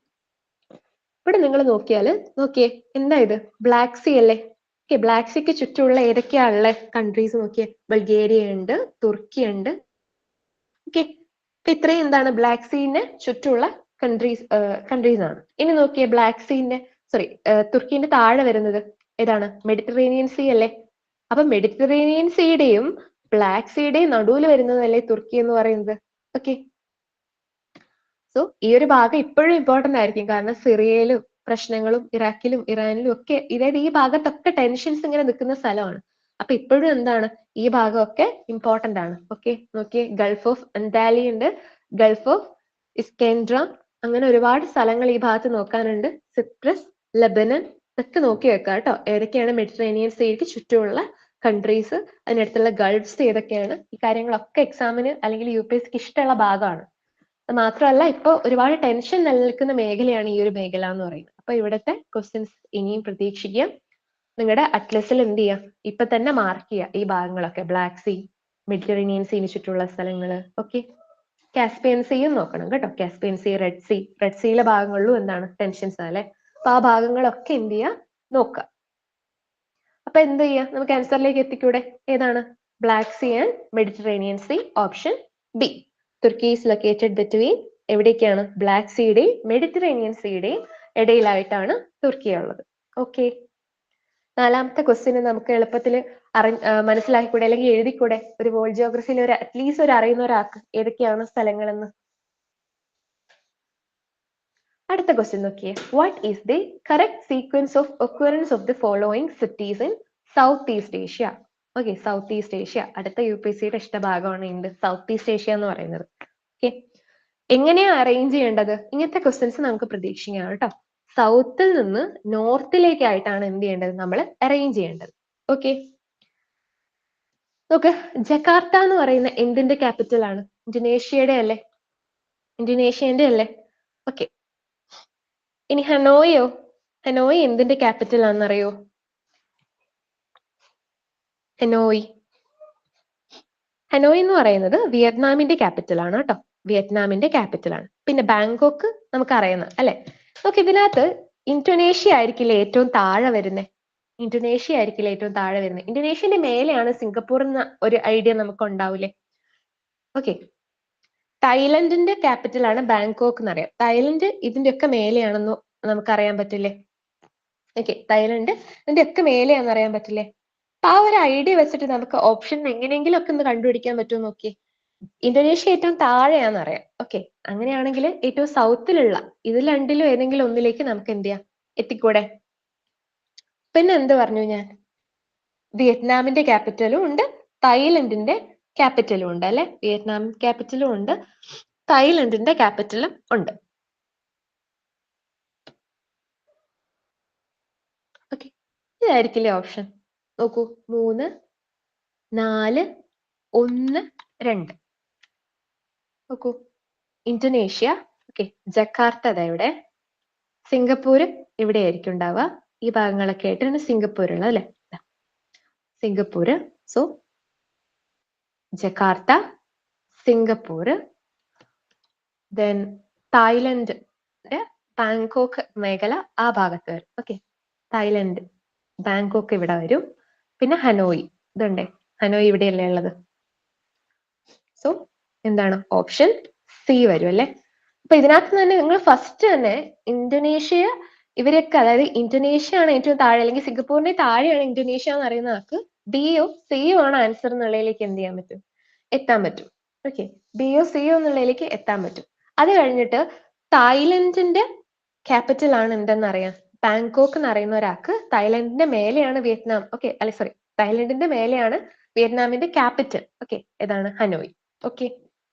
ഇവിടെ നിങ്ങൾ നോക്കിയാൽ നോക്കിയേ, എന്താ ഇത്? ബ്ലാക്ക് സീ അല്ലേ? ഓക്കെ, ബ്ലാക്ക് സീക്ക് ചുറ്റുമുള്ള ഏതൊക്കെയാണുള്ള കൺട്രീസ് നോക്കിയേ? ബൾഗേറിയ ഉണ്ട്, തുർക്കി ഉണ്ട്. ഓക്കെ, ഇത്രയും എന്താണ് ബ്ലാക്ക് സീന് ചുറ്റുമുള്ള കൺട്രീസ് ആണ്. ഇനി നോക്കിയേ, ബ്ലാക്ക് സീന്റെ തുർക്കിന്റെ താഴെ വരുന്നത് ഏതാണ്? മെഡിറ്ററേനിയൻ സീ അല്ലേ? അപ്പൊ മെഡിറ്ററേനിയൻ സീയുടെയും ബ്ലാക്ക് സീയുടെയും നടുവിൽ വരുന്നതല്ലേ തുർക്കി എന്ന് പറയുന്നത്. ഓക്കെ, സോ ഈ ഒരു ഭാഗം ഇപ്പോഴും ഇമ്പോർട്ടന്റ് ആയിരിക്കും. കാരണം സിറിയയിലും പ്രശ്നങ്ങളും ഇറാഖിലും ഇറാനിലും ഒക്കെ ഇതായത് ഈ ഭാഗത്തൊക്കെ ടെൻഷൻസ് ഇങ്ങനെ നിൽക്കുന്ന സ്ഥലമാണ്. അപ്പൊ ഇപ്പോഴും എന്താണ് ഈ ഭാഗമൊക്കെ ഇമ്പോർട്ടന്റ് ആണ്. ഓക്കെ, നോക്കിയേ, ഗൾഫ് ഓഫ് അന്താലി ഉണ്ട്, ഗൾഫ് ഓഫ് ഇസ്കേൻഡ്ര, അങ്ങനെ ഒരുപാട് സ്ഥലങ്ങൾ ഈ ഭാഗത്ത് നോക്കാനുണ്ട്. സിപ്രസ്, ലെബനൻ ഇതൊക്കെ നോക്കി വെക്കാം കേട്ടോ. ഏതൊക്കെയാണ് മെഡിറ്ററേനിയൻ സീക്ക് ചുറ്റുമുള്ള കൺട്രീസ്, അതിനടുത്തുള്ള ഗൾഫ്സ് ഏതൊക്കെയാണ്, ഈ കാര്യങ്ങളൊക്കെ എക്സാമിന് അല്ലെങ്കിൽ UPSCക്ക് ഇഷ്ടമുള്ള ഭാഗമാണ്. മാത്രമല്ല ഇപ്പൊ ഒരുപാട് ടെൻഷൻ നിലനിൽക്കുന്ന മേഖലയാണ് ഈ ഒരു മേഖല എന്ന് പറയുന്നത്. അപ്പൊ ഇവിടുത്തെ ക്വസ്റ്റ്യൻസ് ഇനിയും പ്രതീക്ഷിക്കാം. നിങ്ങളുടെ അറ്റ്ലസിൽ എന്ത് ചെയ്യാം, ഇപ്പൊ തന്നെ മാർക്ക് ചെയ്യുക ഈ ഭാഗങ്ങളൊക്കെ. ബ്ലാക്ക് സീ, മെഡിറ്ററേനിയൻ സീന് ചുറ്റുള്ള സ്ഥലങ്ങള്. ഓക്കെ, കാസ്പിയൻ സീയും നോക്കണം കേട്ടോ. കാസ്പിയൻ സീ, റെഡ് സീയിലെ ഭാഗങ്ങളിലും എന്താണ് ടെൻഷൻസ് അല്ലെ. അപ്പൊ ആ ഭാഗങ്ങളൊക്കെ എന്ത് ചെയ്യുക, നോക്കുക. അപ്പൊ എന്ത് ചെയ്യാം, നമുക്ക് ആൻസറിലേക്ക് എത്തിക്കൂടെ? ഏതാണ്? Black Sea and Mediterranean Sea, option B. Turkey is located between. എവിടേക്കാണ്? ബ്ലാക്ക് സീയുടെയും മെഡിറ്ററേനിയൻ സീയുടെയും ഇടയിലായിട്ടാണ് തുർക്കി ഉള്ളത്. ഓക്കെ, നാലാമത്തെ ക്വസ്റ്റ്യന് നമുക്ക് എളുപ്പത്തിൽ മനസ്സിലാക്കിക്കൂടെ അല്ലെങ്കിൽ എഴുതിക്കൂടെ? ഒരു വേൾഡ് ജിയോഗ്രഫിയിൽ ഒരു അറ്റ്ലീസ്റ്റ് ഒരു അറിയുന്ന ഒരാൾക്ക് ഏതൊക്കെയാണ് സ്ഥലങ്ങളെന്ന്. അടുത്ത ക്വസ്റ്റ്യൻ നോക്കിയേ, what is the correct sequence of occurrence of the following cities in south east Asia? Okay, south east Asia അടുത്ത UPSCയുടെ ഇഷ്ടഭാഗമാണ് എന്ത്? സൗത്ത് ഈസ്റ്റ് ഏഷ്യ എന്ന് പറയുന്നത്. ഓക്കെ, എങ്ങനെയാ അറേഞ്ച് ചെയ്യേണ്ടത്? ഇങ്ങനത്തെ ക്വസ്റ്റ്യൻസ് നമുക്ക് പ്രതീക്ഷിക്കാം കേട്ടോ. സൗത്തിൽ നിന്ന് നോർത്തിലേക്കായിട്ടാണ് എന്ത് ചെയ്യേണ്ടത്, നമ്മൾ അറേഞ്ച് ചെയ്യേണ്ടത്. ഓക്കെ, നോക്ക്, ജക്കാർത്ത എന്ന് പറയുന്ന എന്തിന്റെ ക്യാപിറ്റൽ ആണ്? ഇന്തോനേഷ്യയുടെ അല്ലേ? ഇന്തോനേഷ്യന്റെ അല്ലേ? ഓക്കെ. ഇനി ഹനോയോ? ഹനോയ് എന്തിന്റെ ക്യാപിറ്റൽ ആണെന്നറിയോ? ഹനോയ് ഹനോയ് എന്ന് പറയുന്നത് വിയറ്റ്നാമിന്റെ ക്യാപിറ്റൽ ആണ് കേട്ടോ. വിയറ്റ്നാമിന്റെ ക്യാപിറ്റൽ ആണ്. പിന്നെ ബാങ്കോക്ക് നമുക്ക് അറിയുന്നത് അല്ലെ? നോക്ക്, ഇതിനകത്ത് ഇന്തോനേഷ്യ ആയിരിക്കില്ല ഏറ്റവും താഴെ വരുന്നത്. ഇന്തോനേഷ്യ ആയിരിക്കില്ല ഏറ്റവും താഴെ വരുന്നത്. ഇന്തോനേഷ്യന്റെ മേലെയാണ് സിംഗപ്പൂർ എന്ന ഒരു ഐഡിയ നമുക്ക് ഉണ്ടാവില്ലേ? ഓക്കെ. തായ്ലൻഡിന്റെ ക്യാപിറ്റൽ ആണ് ബാങ്കോക്ക് എന്നറിയാം. തായ്ലൻഡ് ഇതിന്റെ ഒക്കെ മേലെയാണെന്ന് നമുക്കറിയാൻ പറ്റില്ലേ? ഓക്കെ, തായ്ലൻഡ് ഇതിന്റെ ഒക്കെ മേലെയാണെന്ന് അറിയാൻ പറ്റില്ലേ? അപ്പൊ ആ ഒരു ഐഡിയ വെച്ചിട്ട് നമുക്ക് ഓപ്ഷൻ എങ്ങനെയെങ്കിലും ഒക്കെ ഒന്ന് കണ്ടുപിടിക്കാൻ പറ്റുമോ നോക്കി. ഇന്തോനേഷ്യ ഏറ്റവും താഴെയാണെന്ന് അറിയാം. ഓക്കെ, അങ്ങനെയാണെങ്കിൽ ഏറ്റവും സൗത്തിലുള്ള ഇതിൽ രണ്ടിലും ഏതെങ്കിലും ഒന്നിലേക്ക് നമുക്ക് എന്ത് ചെയ്യാം, എത്തിക്കൂടെ? പിന്നെ എന്ത് പറഞ്ഞു ഞാൻ? വിയറ്റ്നാമിന്റെ ക്യാപിറ്റലും ഉണ്ട്, തായ്ലൻഡിന്റെ ക്യാപിറ്റലും ഉണ്ട് അല്ലെ? വിയറ്റ്നാം ക്യാപിറ്റലും ഉണ്ട്, തായ്ലൻഡിന്റെ ക്യാപിറ്റലും ഉണ്ട്. ഓക്കെ, ഇതായിരിക്കില്ലേ ഓപ്ഷൻ? നോക്കൂ, 3, 4, 1, 2. നോക്കൂ, ഇന്തോനേഷ്യ, ഓക്കെ, ജക്കാർത്ത അതാ ഇവിടെ, സിംഗപ്പൂർ ഇവിടെ ആയിരിക്കും ഉണ്ടാവുക. ഈ ഭാഗങ്ങളൊക്കെ ആയിട്ടാണ് സിംഗപ്പൂർ ഉള്ളത് അല്ലെ? Singapore. So Jakarta, Singapore, then Thailand, Bangkok മേഖല ആ ഭാഗത്ത് വരും. ഓക്കെ, തായ്ലൻഡ് ബാങ്കോക്ക് ഇവിടെ വരും. പിന്നെ ഹനോയ്, ഇതുണ്ടേ, ഹനോയ് ഇവിടെയല്ലേ ഉള്ളത്. സോ എന്താണ് ഓപ്ഷൻ സി വരും അല്ലെ? അപ്പൊ ഇതിനകത്ത് തന്നെ നിങ്ങൾ ഫസ്റ്റ് തന്നെ ഇന്തോനേഷ്യ ഇവരൊക്കെ, അതായത് ഇന്തോനേഷ്യ ആണ് ഏറ്റവും താഴെ അല്ലെങ്കിൽ സിംഗപ്പൂരിന്റെ താഴെയാണ് ഇന്തോനേഷ്യ എന്ന് അറിയുന്ന ആൾക്ക് ബിയോ സിയോ ആണ് ആൻസർ എന്നുള്ളതിലേക്ക് എന്ത് ചെയ്യാൻ പറ്റും, എത്താൻ പറ്റും. ഓക്കെ, ബിയോ സിയോ എന്നുള്ളതിലേക്ക് എത്താൻ പറ്റും. അത് കഴിഞ്ഞിട്ട് തായ്ലൻഡിന്റെ ക്യാപിറ്റൽ ആണ് എന്തെന്ന് അറിയാം, ബാങ്കോക്ക് എന്ന് അറിയുന്ന ഒരാൾക്ക് തായ്ലൻഡിന്റെ മേലെയാണ് വിയറ്റ്നാം. ഓക്കെ, അല്ല സോറി, തായ്ലൻഡിന്റെ മേലെയാണ് വിയറ്റ്നാമിന്റെ ക്യാപിറ്റൽ. ഓക്കെ, ഏതാണ്? ഹനോയ്. ഓക്കെ,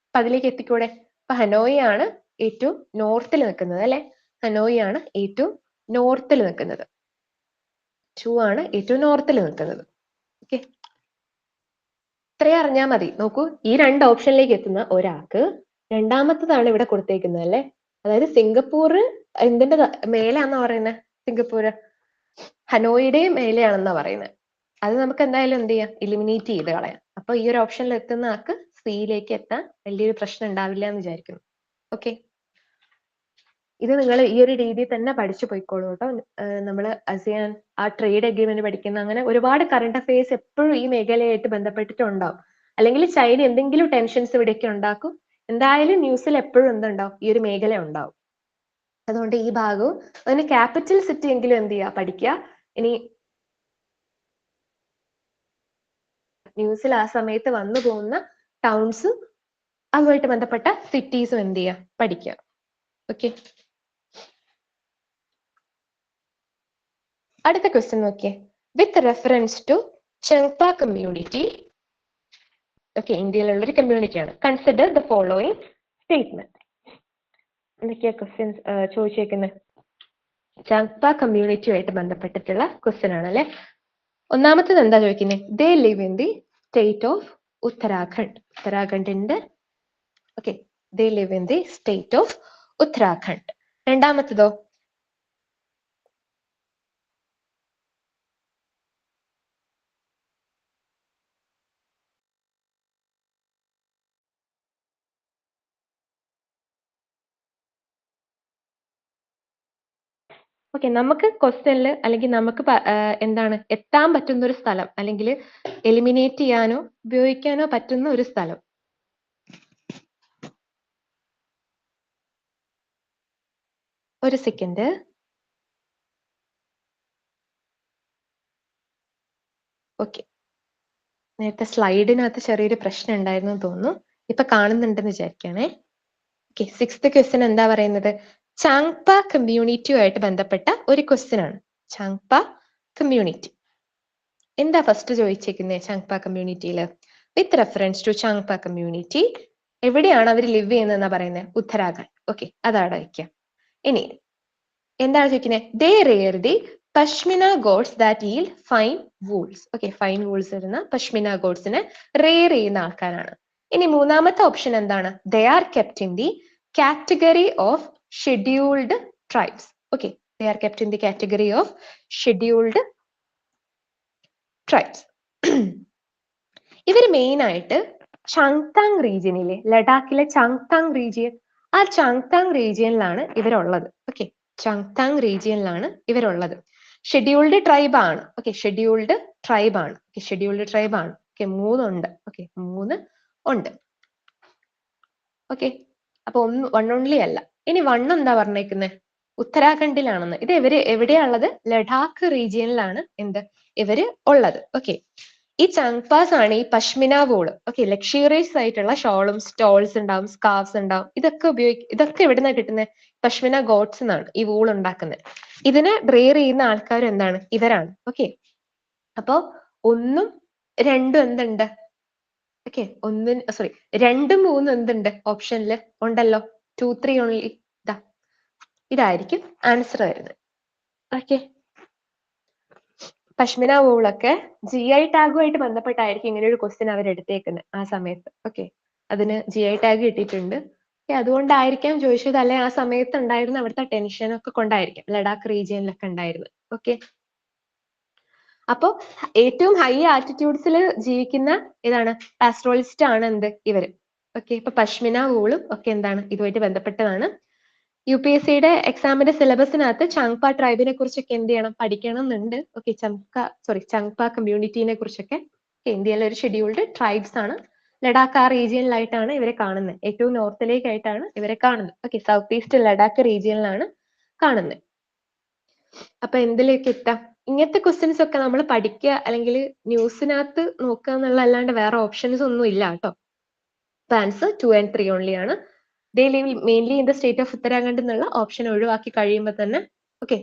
അപ്പൊ അതിലേക്ക് എത്തിക്കൂടെ? അപ്പൊ ഹനോയ് ആണ് ഏറ്റവും നോർത്തിൽ നിൽക്കുന്നത് അല്ലെ? ഹനോയ് ആണ് ഏറ്റവും നോർത്തിൽ നിൽക്കുന്നത്. 2 ആണ് ഏറ്റവും നോർത്തിൽ നിൽക്കുന്നത്. ഓക്കെ, ഇത്രയും അറിഞ്ഞാൽ മതി. നോക്കൂ, ഈ 2 ഓപ്ഷനിലേക്ക് എത്തുന്ന ഒരാൾക്ക് രണ്ടാമത്തതാണ് ഇവിടെ കൊടുത്തേക്കുന്നത് അല്ലെ? അതായത് സിംഗപ്പൂർ എന്തിന്റെ മേലാന്നാ പറയുന്നത്? സിംഗപ്പൂർ ഹനോയുടെ മേലെയാണെന്നാ പറയുന്നത്. അത് നമുക്ക് എന്തായാലും എന്ത് ചെയ്യാം, എലിമിനേറ്റ് ചെയ്ത് കളയാം. അപ്പൊ ഈ ഒരു ഓപ്ഷനിൽ എത്തുന്ന ആൾക്ക് സിയിലേക്ക് എത്താൻ വലിയൊരു പ്രശ്നം ഉണ്ടാവില്ല എന്ന് വിചാരിക്കുന്നു. ഓക്കെ, ഇത് നിങ്ങൾ ഈ ഒരു രീതിയിൽ തന്നെ പഠിച്ചു പോയിക്കോളൂ കേട്ടോ. നമ്മൾ ASEAN ആ ട്രേഡ് അഗ്രിമെന്റ് പഠിക്കുന്ന അങ്ങനെ ഒരുപാട് കറണ്ട് അഫയേഴ്സ് എപ്പോഴും ഈ മേഖലയായിട്ട് ബന്ധപ്പെട്ടിട്ടുണ്ടാവും. അല്ലെങ്കിൽ ചൈന എന്തെങ്കിലും ടെൻഷൻസ് ഇവിടേക്ക് ഉണ്ടാക്കും. എന്തായാലും ന്യൂസിൽ എപ്പോഴും എന്തുണ്ടാവും, ഈ ഒരു മേഖല ഉണ്ടാവും. അതുകൊണ്ട് ഈ ഭാഗവും അതിന് ക്യാപിറ്റൽ സിറ്റി എങ്കിലും എന്ത് ചെയ്യുക, പഠിക്കുക. ഇനി ന്യൂസിൽ ആ സമയത്ത് വന്നു പോകുന്ന ടൗൺസും അതുമായിട്ട് ബന്ധപ്പെട്ട സിറ്റീസും എന്ത് ചെയ്യുക, പഠിക്കുക. ഓക്കെ, അടുത്ത ക്വസ്റ്റ്യൻ നോക്കിയേ. With reference to Changpa community, okay, ഇന്ത്യയിലുള്ള ഒരു കമ്മ്യൂണിറ്റിയാണ്. Consider the following statement. എന്തൊക്കെയാ ക്വസ്റ്റ്യൻസ് ചോദിച്ചേക്കുന്നത്? ചെങ്പ കമ്മ്യൂണിറ്റിയുമായിട്ട് ബന്ധപ്പെട്ടിട്ടുള്ള ക്വസ്റ്റ്യൻ ആണ് അല്ലെ? ഒന്നാമത്തത് എന്താ ചോദിക്കുന്നത്? They live in the state of Uttarakhand. ഉത്തരാഖണ്ഡിന്റെ, okay, they live in the state of Uttarakhand. രണ്ടാമത്തതോ? ഓക്കെ, നമുക്ക് ക്വസ്റ്റ്യനിൽ അല്ലെങ്കിൽ നമുക്ക് എന്താണ് എത്താൻ പറ്റുന്ന ഒരു സ്ഥലം അല്ലെങ്കിൽ എലിമിനേറ്റ് ചെയ്യാനോ ഉപയോഗിക്കാനോ പറ്റുന്ന ഒരു സ്ഥലം. ഒരു സെക്കൻഡ്. ഓക്കെ, നേരത്തെ സ്ലൈഡിനകത്ത് ചെറിയൊരു പ്രശ്നം ഉണ്ടായിരുന്നു തോന്നുന്നു. ഇപ്പൊ കാണുന്നുണ്ടെന്ന് വിചാരിക്കുകയാണേ. ഓക്കെ, 6th ക്വസ്റ്റ്യൻ എന്താ പറയുന്നത്? ചാങ്പ കമ്മ്യൂണിറ്റിയുമായിട്ട് ബന്ധപ്പെട്ട ഒരു ക്വസ്റ്റ്യൻ ആണ്. ചാങ്പ കമ്മ്യൂണിറ്റി എന്താ ഫസ്റ്റ് ചോദിച്ചേക്കുന്നത്? ചാങ്പ കമ്മ്യൂണിറ്റിയിൽ വിത്ത് റെഫറൻസ് ടു ചാങ്പ കമ്മ്യൂണിറ്റി എവിടെയാണ് അവർ ലിവ് ചെയ്യുന്നതെന്നാ പറയുന്നത്? ഉത്തരാഖണ്ഡ്. ഓക്കെ, അതവിടെ വയ്ക്കാം. ഇനി എന്താണ് ചോദിക്കുന്നത്? They rear the Pashmina goats that yield fine wools. Okay, fine wools വരുന്ന പഷ്മിന ഗോഡ്സിനെ റെയർ ചെയ്യുന്ന ആൾക്കാരാണ്. ഇനി മൂന്നാമത്തെ ഓപ്ഷൻ എന്താണ്? They are kept in the category of scheduled tribes. Okay, they are kept in the category of scheduled tribes. ഇവർ മെയിൻ ആയിട്ട് ചാങ്താങ് റീജിയനിലെ, ലഡാക്കിലെ ചാങ്താങ് റീജിയൻ, ആ ചാങ്താങ് റീജിയനിലാണ് ഇവരുള്ളത്. ഓക്കെ, ചാങ്താങ് റീജിയനിലാണ് ഇവരുള്ളത്. ഷെഡ്യൂൾഡ് ട്രൈബ് ആണ്. ഓക്കെ, ഷെഡ്യൂൾഡ് ട്രൈബ് ആണ്. ഓക്കെ, ഷെഡ്യൂൾഡ് ട്രൈബ് ആണ്. ഓക്കെ, 3 ഉണ്ട്. ഓക്കെ, 3 ഉണ്ട്. ഓക്കെ, അപ്പൊ 1 ഓൺലി അല്ല. ഇനി 1 എന്താ പറഞ്ഞേക്കുന്നത്? ഉത്തരാഖണ്ഡിലാണെന്ന്. ഇത് ഇവര് എവിടെയാ ഉള്ളത്? ലഡാക്ക് റീജിയനിലാണ് ഇവര് ഉള്ളത്. ഓക്കെ, ഈ ചങ്പാസ് ആണ് ഈ പഷ്മിന വൂള്. ഓക്കെ, ലക്ഷറിയസ് ആയിട്ടുള്ള ഷോളും സ്റ്റോൾസ് ഉണ്ടാവും, സ്കാർഫ്സ് ഉണ്ടാവും. ഇതൊക്കെ എവിടുന്നാ കിട്ടുന്നത്? പഷ്മിന ഗോഡ്സ് എന്നാണ് ഈ വൂൾ ഉണ്ടാക്കുന്നത്. ഇതിനെ ഡ്രെയർ ചെയ്യുന്ന ആൾക്കാർ എന്താണ്? ഇവരാണ്. ഓക്കെ, അപ്പോ 1ഉം 2ഉം എന്തുണ്ട്? ഓക്കെ, 2ഉം 3ഉം എന്തുണ്ട് ഓപ്ഷനിൽ? ഉണ്ടല്ലോ. 2, 3 ഓൺലി. ഇതായിരിക്കും ആൻസർ വരുന്നത്. ഓക്കെ, പഷ്മിന വൂളൊക്കെ GI ടാഗുമായിട്ട് ബന്ധപ്പെട്ടായിരിക്കും ഇങ്ങനെ ഒരു ക്വസ്റ്റ്യൻ അവർ എടുത്തേക്കുന്നത് ആ സമയത്ത്. ഓക്കെ, അതിന് GI ടാഗ് കിട്ടിയിട്ടുണ്ട്. അതുകൊണ്ടായിരിക്കാം ചോദിച്ചത്, അല്ലെ ആ സമയത്ത് ഉണ്ടായിരുന്ന അവിടുത്തെ ടെൻഷനൊക്കെ കൊണ്ടായിരിക്കും, ലഡാക്ക് റീജിയനിലൊക്കെ ഉണ്ടായിരുന്നത്. ഓക്കെ, അപ്പോ ഏറ്റവും ഹൈ ആറ്റിറ്റ്യൂഡ്സിൽ ജീവിക്കുന്ന ഇതാണ് പാസ്ട്രോളിസ്റ്റ് ആണ് ഇവര്. ഓക്കെ, ഇപ്പൊ പഷ്മിന വൂളും ഒക്കെ എന്താണ് ഇതുമായിട്ട് ബന്ധപ്പെട്ടതാണ്. UPSCയുടെ എക്സാമിന്റെ സിലബസിനകത്ത് ചാങ്പ ട്രൈബിനെ കുറിച്ചൊക്കെ പഠിക്കണം എന്നുണ്ട്. ഓക്കെ, ചങ്പ കമ്മ്യൂണിറ്റിനെ കുറിച്ചൊക്കെ. ഇന്ത്യയിലെ ഒരു ഷെഡ്യൂൾഡ് ട്രൈബ്സ് ആണ്. ലഡാക്ക് ആ റീജിയനിലായിട്ടാണ് ഇവരെ കാണുന്നത്. ഏറ്റവും നോർത്തിലേക്കായിട്ടാണ് ഇവരെ കാണുന്നത്. ഓക്കെ, സൗത്ത് ഈസ്റ്റ് ലഡാക്ക് റീജിയനിലാണ് കാണുന്നത്. അപ്പൊ എന്തിലേക്ക് എത്താം? ഇങ്ങനത്തെ ക്വസ്റ്റ്യൻസ് ഒക്കെ നമ്മൾ പഠിക്കുക അല്ലെങ്കിൽ ന്യൂസിനകത്ത് നോക്കുക എന്നുള്ളതല്ലാണ്ട് വേറെ ഓപ്ഷൻസ് ഒന്നും ഇല്ല കേട്ടോ. ആൻസർ 2 and 3 ഓൺലി ആണ്. They live mainly in the state of Uttarakhand എന്നുള്ള ഓപ്ഷൻ ഒഴിവാക്കി കഴിയുമ്പോൾ തന്നെ ഓക്കെ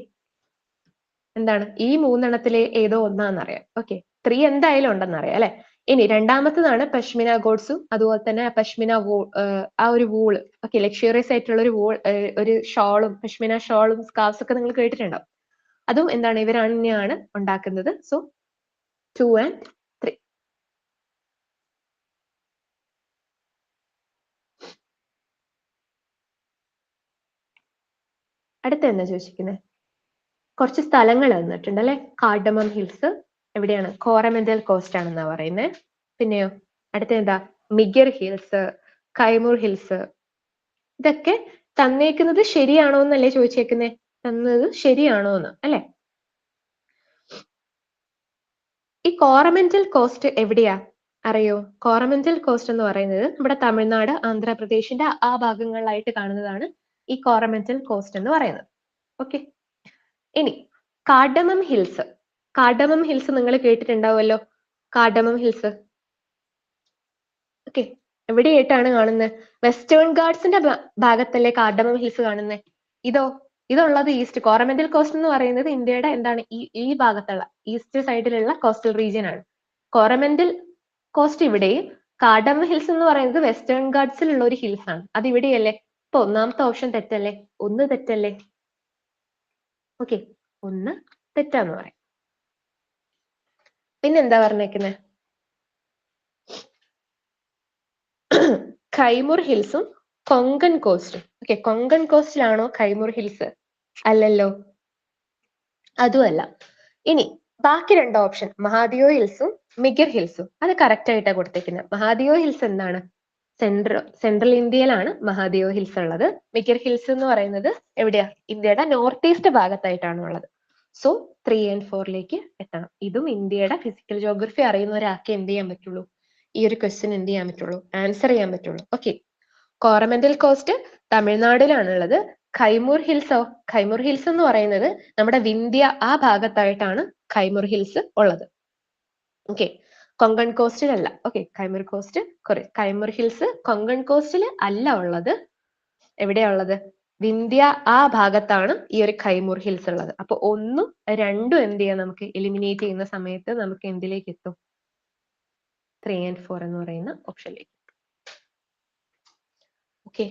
എന്താണ് ഈ 3 ഏതോ ഒന്നാന്നറിയാം. ഓക്കെ, 3 എന്തായാലും ഉണ്ടെന്നറിയാം അല്ലെ. ഇനി രണ്ടാമത്തതാണ് പഷ്മിന ഗോഡ്സും അതുപോലെ തന്നെ പഷ്മിന ആ ഒരു വൂള്. ഓക്കെ, ലക്ഷറിയസ് ആയിട്ടുള്ള ഒരു ഷോളും, പഷ്മിന ഷോളും സ്കാർഫ്സ് ഒക്കെ നിങ്ങൾ കേട്ടിട്ടുണ്ടാവും. അതും എന്താണ് ഇവരാണ് തന്നെയാണ് ഉണ്ടാക്കുന്നത്. So 2 and 3. അടുത്ത എന്താ ചോദിച്ചിരിക്കുന്നത്? കുറച്ച് സ്ഥലങ്ങൾ തന്നിട്ടുണ്ട് അല്ലെ. കാർഡമം ഹിൽസ് എവിടെയാണ്? കോറമന്റൽ കോസ്റ്റ് ആണെന്നാ പറയുന്നത്. പിന്നെയോ അടുത്ത എന്താ? മിഗർ ഹിൽസ്, കൈമൂർ ഹിൽസ്. ഇതൊക്കെ തന്നേക്കുന്നത് ശരിയാണോ എന്നല്ലേ ചോദിച്ചേക്കുന്നത്? തന്നത് ശരിയാണോ എന്ന് അല്ലെ. ഈ കോറമന്റൽ കോസ്റ്റ് എവിടെയാ അറിയോ? കോറമന്റൽ കോസ്റ്റ് എന്ന് പറയുന്നത് നമ്മുടെ തമിഴ്നാട്, ആന്ധ്രാപ്രദേശിന്റെ ആ ഭാഗങ്ങളിലായിട്ട് കാണുന്നതാണ് ഈ കോറമന്റൽ കോസ്റ്റ് എന്ന് പറയുന്നത്. ഓക്കെ, ഇനി കാർഡമം ഹിൽസ്. കാർഡമം ഹിൽസ് നിങ്ങൾ കേട്ടിട്ടുണ്ടാവുമല്ലോ. കാർഡമം ഹിൽസ് ഓക്കെ, എവിടെയായിട്ടാണ് കാണുന്നത്? വെസ്റ്റേൺ ഗാർഡ്സിന്റെ ഭാഗത്തല്ലേ കാർഡമം ഹിൽസ് കാണുന്നത്? ഇതുള്ളത് ഈസ്റ്റ്. കോറമന്റൽ കോസ്റ്റ് എന്ന് പറയുന്നത് ഇന്ത്യയുടെ എന്താണ് ഈ ഭാഗത്തുള്ള ഈസ്റ്റ് സൈഡിലുള്ള കോസ്റ്റൽ റീജിയൻ ആണ്. കോറമന്റൽ കോസ്റ്റ് ഇവിടെയും കാർഡമം ഹിൽസ് എന്ന് പറയുന്നത് വെസ്റ്റേൺ ഗാർഡ്സിലുള്ള ഒരു ഹിൽസ് ആണ്. അത് ഇവിടെയല്ലേ? ഇപ്പൊ ഒന്നാമത്തെ ഓപ്ഷൻ തെറ്റല്ലേ? 1 തെറ്റല്ലേ? ഓക്കെ, 1 തെറ്റാന്ന് പറയാം. പിന്നെന്താ പറഞ്ഞേക്കുന്നത്? കൈമൂർ ഹിൽസും കൊങ്കൺ കോസ്റ്റും. ഓക്കെ, കൊങ്കൺ കോസ്റ്റിലാണോ കൈമൂർ ഹിൽസ്? അല്ലല്ലോ, അതുമല്ല. ഇനി ബാക്കി 2 ഓപ്ഷൻ മഹാദിയോ ഹിൽസും മിഗർ ഹിൽസും. അത് കറക്റ്റ് ആയിട്ടാണ് കൊടുത്തേക്കുന്നത്. മഹാദിയോ ഹിൽസ് എന്താണ്? സെൻട്രൽ ഇന്ത്യയിലാണ് മഹാദിയോ ഹിൽസ് ഉള്ളത്. മിഗർ ഹിൽസ് എന്ന് പറയുന്നത് എവിടെയാ? ഇന്ത്യയുടെ നോർത്ത് ഈസ്റ്റ് ഭാഗത്തായിട്ടാണ് ഉള്ളത്. സോ 3 and 4ലേക്ക് എത്തണം. ഇതും ഇന്ത്യയുടെ ഫിസിക്കൽ ജോഗ്രഫി അറിയുന്ന ഒരാൾക്ക് എന്ത് ചെയ്യാൻ പറ്റുള്ളൂ? ഈ ഒരു ക്വസ്റ്റ്യൻ എന്ത് ചെയ്യാൻ പറ്റുള്ളൂ? ആൻസർ ചെയ്യാൻ പറ്റുള്ളൂ. ഓക്കെ, കോറമന്റൽ കോസ്റ്റ് തമിഴ്നാടിലാണുള്ളത്. കൈമൂർ ഹിൽസോ? കൈമൂർ ഹിൽസ് എന്ന് പറയുന്നത് നമ്മുടെ വിന്ധ്യ ആ ഭാഗത്തായിട്ടാണ് കൈമൂർ ഹിൽസ് ഉള്ളത്. ഓക്കെ, കൊങ്കൺ കോസ്റ്റിലല്ല. ഓക്കെ, കൈമൂർ ഹിൽസ് കൊങ്കൺ കോസ്റ്റിൽ അല്ല ഉള്ളത്. എവിടെയാ ഉള്ളത്? വിന്ധ്യ ആ ഭാഗത്താണ് ഈ ഒരു കൈമൂർ ഹിൽസ് ഉള്ളത്. അപ്പൊ 1ഉം 2ഉം എന്ത് ചെയ്യാം? നമുക്ക് എലിമിനേറ്റ് ചെയ്യുന്ന സമയത്ത് നമുക്ക് എന്തിലേക്ക് എത്തും? 3 and 4 എന്ന് പറയുന്ന ഓപ്ഷനിലേക്ക്. ഓക്കെ,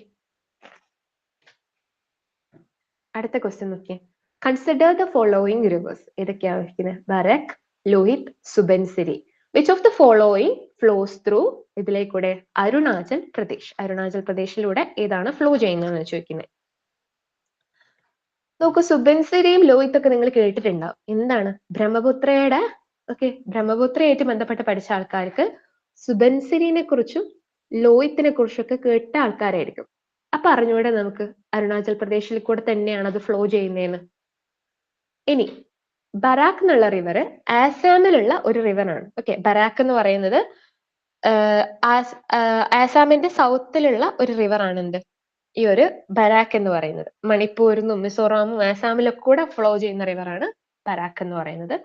അടുത്ത ക്വസ്റ്റ്യൻ നോക്കിയേ. Consider the following rivers. ഏതൊക്കെയാണ് ഇരിക്കുന്നത്? Barak, Lohit, Subansiri. Which of the following flows through ഇതിലേക്കൂടെ? അരുണാചൽ പ്രദേശ്. അരുണാചൽ പ്രദേശിലൂടെ ഏതാണ് ഫ്ലോ ചെയ്യുന്നതെന്ന് ചോദിക്കുന്നത്. നോക്കൂ, സുബൻസിരിയും ലോഹിത്തൊക്കെ നിങ്ങൾ കേട്ടിട്ടുണ്ടാവും. എന്താണ്? ബ്രഹ്മപുത്രയുടെ ബ്രഹ്മപുത്രയായിട്ട് ബന്ധപ്പെട്ട് പഠിച്ച ആൾക്കാർക്ക് സുബൻസിരിനെ കുറിച്ചും ലോഹിത്തിനെ കുറിച്ചൊക്കെ കേട്ട ആൾക്കാരായിരിക്കും. അപ്പൊ അറിഞ്ഞൂടെ നമുക്ക് അരുണാചൽ പ്രദേശിൽ കൂടെ തന്നെയാണ് അത് ഫ്ലോ ചെയ്യുന്നതെന്ന്. ഇനി ബരാക്ക് എന്നുള്ള റിവർ ആസാമിലുള്ള ഒരു റിവറാണ്. ബരാക്ക് എന്ന് പറയുന്നത് ആസാമിന്റെ സൗത്തിലുള്ള ഒരു റിവറാണ്. എന്ത്? ഈ ഒരു ബരാക്ക് എന്ന് പറയുന്നത് മണിപ്പൂരിനും മിസോറാമും ആസാമിലൊക്കെ കൂടെ ഫ്ലോ ചെയ്യുന്ന റിവറാണ് ബരാക്ക് എന്ന് പറയുന്നത്.